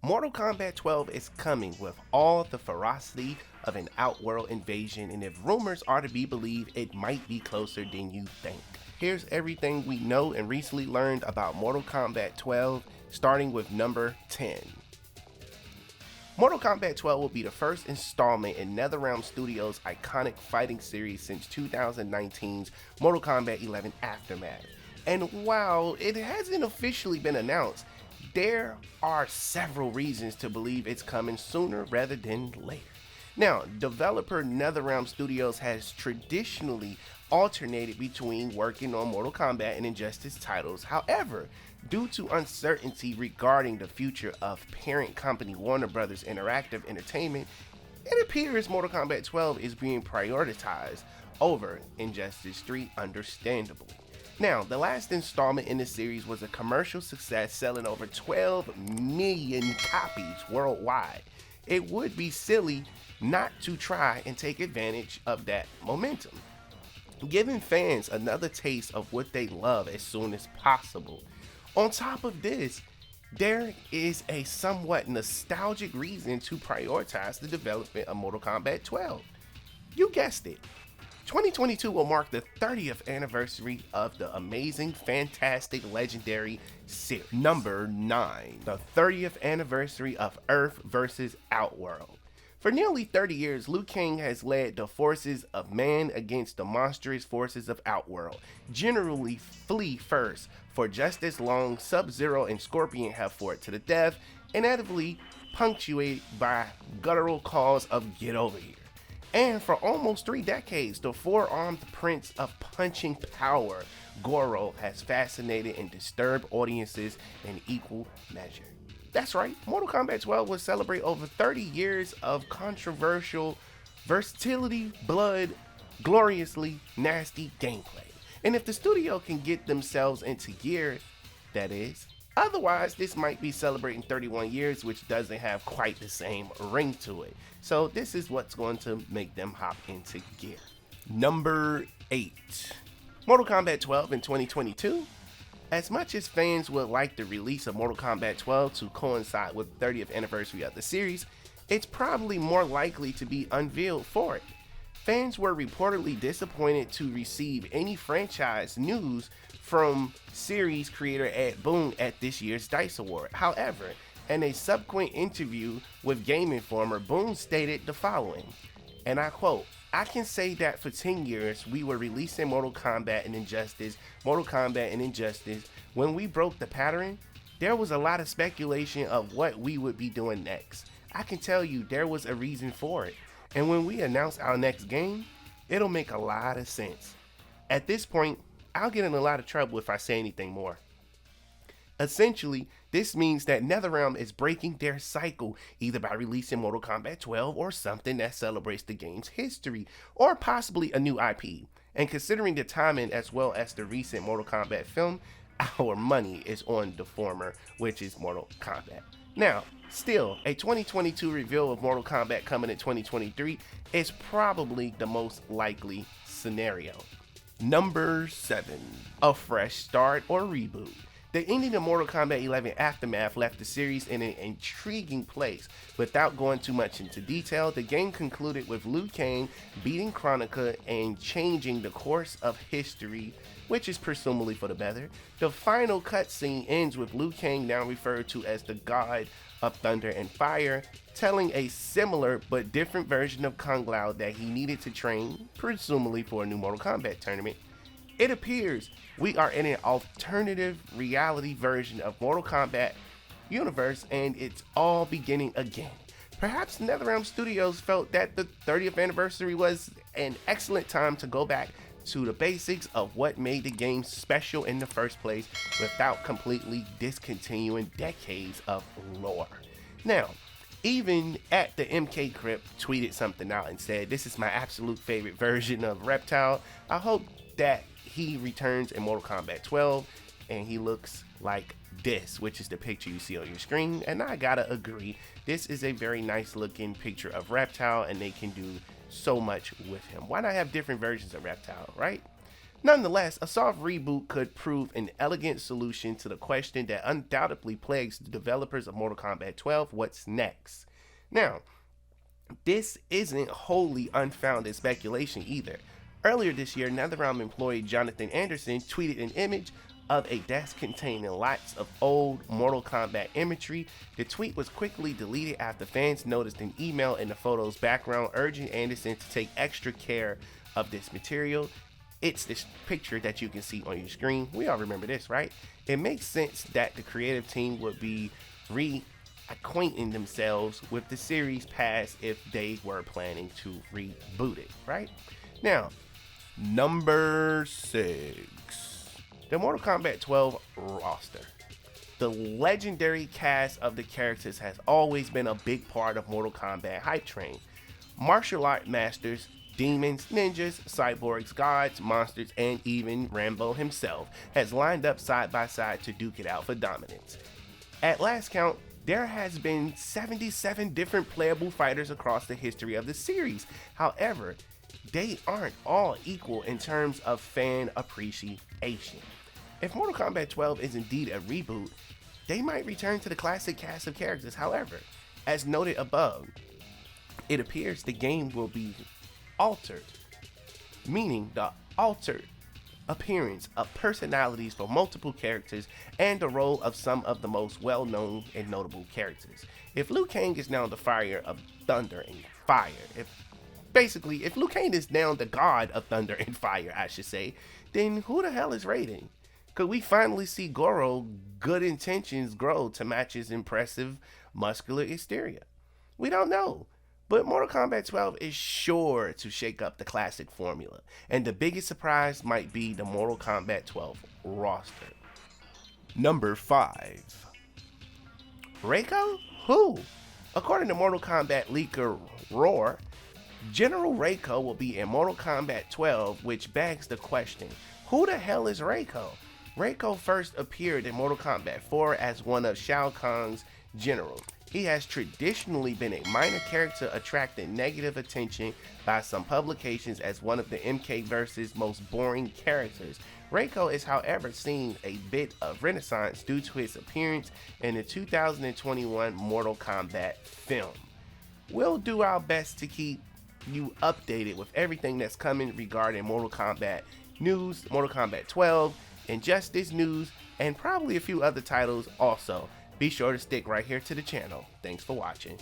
Mortal Kombat 12 is coming with all the ferocity of an outworld invasion, and if rumors are to be believed, it might be closer than you think. Here's everything we know and recently learned about Mortal Kombat 12, starting with number 10. Mortal Kombat 12 will be the first installment in NetherRealm Studios' iconic fighting series since 2019's Mortal Kombat 11 Aftermath. And while it hasn't officially been announced, there are several reasons to believe it's coming sooner rather than later. Now, developer NetherRealm Studios has traditionally alternated between working on Mortal Kombat and Injustice titles. However, due to uncertainty regarding the future of parent company Warner Bros. Interactive Entertainment, it appears Mortal Kombat 12 is being prioritized over Injustice 3, understandably. Now, the last installment in the series was a commercial success, selling over 12 million copies worldwide. It would be silly not to try and take advantage of that momentum, giving fans another taste of what they love as soon as possible. On top of this, there is a somewhat nostalgic reason to prioritize the development of Mortal Kombat 12. You guessed it. 2022 will mark the 30th anniversary of the amazing, fantastic, legendary series. Number 9, the 30th anniversary of Earth vs. Outworld. For nearly 30 years, Liu Kang has led the forces of man against the monstrous forces of Outworld, generally flee first, for just as long Sub-Zero and Scorpion have fought to the death, inevitably punctuated by guttural calls of "get over here." And for almost 3 decades, the four-armed prince of punching power, Goro, has fascinated and disturbed audiences in equal measure. That's right, Mortal Kombat 12 will celebrate over 30 years of controversial versatility, blood, gloriously nasty gameplay. And if the studio can get themselves into gear, that is. Otherwise, this might be celebrating 31 years, which doesn't have quite the same ring to it. So this is what's going to make them hop into gear. Number 8. Mortal Kombat 12 in 2022. As much as fans would like the release of Mortal Kombat 12 to coincide with the 30th anniversary of the series, it's probably more likely to be unveiled for it. Fans were reportedly disappointed to receive any franchise news from series creator Ed Boon at this year's DICE Award. However, in a subsequent interview with Game Informer, Boon stated the following, and I quote, "I can say that for 10 years we were releasing Mortal Kombat and Injustice, Mortal Kombat and Injustice. When we broke the pattern, there was a lot of speculation of what we would be doing next. I can tell you there was a reason for it. And when we announce our next game, it'll make a lot of sense. At this point, I'll get in a lot of trouble if I say anything more." Essentially, this means that NetherRealm is breaking their cycle, either by releasing Mortal Kombat 12 or something that celebrates the game's history, or possibly a new IP. And considering the timing as well as the recent Mortal Kombat film, our money is on the former, which is Mortal Kombat. Now, still, a 2022 reveal of Mortal Kombat coming in 2023 is probably the most likely scenario. Number 7. A fresh start or reboot. The ending of Mortal Kombat 11 Aftermath left the series in an intriguing place. Without going too much into detail, the game concluded with Liu Kang beating Kronika and changing the course of history, which is presumably for the better. The final cutscene ends with Liu Kang, now referred to as the God of Thunder and Fire, telling a similar but different version of Kung Lao that he needed to train, presumably for a new Mortal Kombat tournament. It appears we are in an alternative reality version of Mortal Kombat universe, and it's all beginning again. Perhaps NetherRealm Studios felt that the 30th anniversary was an excellent time to go back to the basics of what made the game special in the first place without completely discontinuing decades of lore. Now, even at the MK Crypt tweeted something out and said, "This is my absolute favorite version of Reptile. I hope that he returns in Mortal Kombat 12 and he looks like this," which is the picture you see on your screen. And I gotta agree, this is a very nice looking picture of Reptile, and they can do so much with him. Why not have different versions of Reptile, right? Nonetheless, a soft reboot could prove an elegant solution to the question that undoubtedly plagues the developers of Mortal Kombat 12: what's next? Now, this isn't wholly unfounded speculation either. Earlier this year, NetherRealm employee Jonathan Anderson tweeted an image of a desk containing lots of old Mortal Kombat imagery. The tweet was quickly deleted after fans noticed an email in the photo's background urging Anderson to take extra care of this material. It's this picture that you can see on your screen. We all remember this, right? It makes sense that the creative team would be reacquainting themselves with the series past if they were planning to reboot it, right? Now, number 6. The Mortal Kombat 12 roster. The legendary cast of the characters has always been a big part of Mortal Kombat hype train. Martial art masters, demons, ninjas, cyborgs, gods, monsters, and even Rambo himself has lined up side by side to duke it out for dominance. At last count, there has been 77 different playable fighters across the history of the series. However, they aren't all equal in terms of fan appreciation. If Mortal Kombat 12 is indeed a reboot, they might return to the classic cast of characters. However, as noted above, it appears the game will be altered, meaning the altered appearance of personalities for multiple characters and the role of some of the most well-known and notable characters. If Liu Kang is now the fire of thunder and fire, if Liu Kang is now the god of thunder and fire, I should say, then who the hell is Raiden? Could we finally see Goro good intentions grow to match his impressive muscular exterior? We don't know. But Mortal Kombat 12 is sure to shake up the classic formula, and the biggest surprise might be the Mortal Kombat 12 roster. Number 5. Reiko? Who? According to Mortal Kombat leaker Roar, General Reiko will be in Mortal Kombat 12, which begs the question, who the hell is Reiko? Reiko first appeared in Mortal Kombat 4 as one of Shao Kahn's generals. He has traditionally been a minor character attracting negative attention by some publications as one of the MKVerse's most boring characters. Reiko is however seen a bit of renaissance due to his appearance in the 2021 Mortal Kombat film. We'll do our best to keep you updated with everything that's coming regarding Mortal Kombat news, Mortal Kombat 12, Injustice news, and probably a few other titles also. Be sure to stick right here to the channel. Thanks for watching.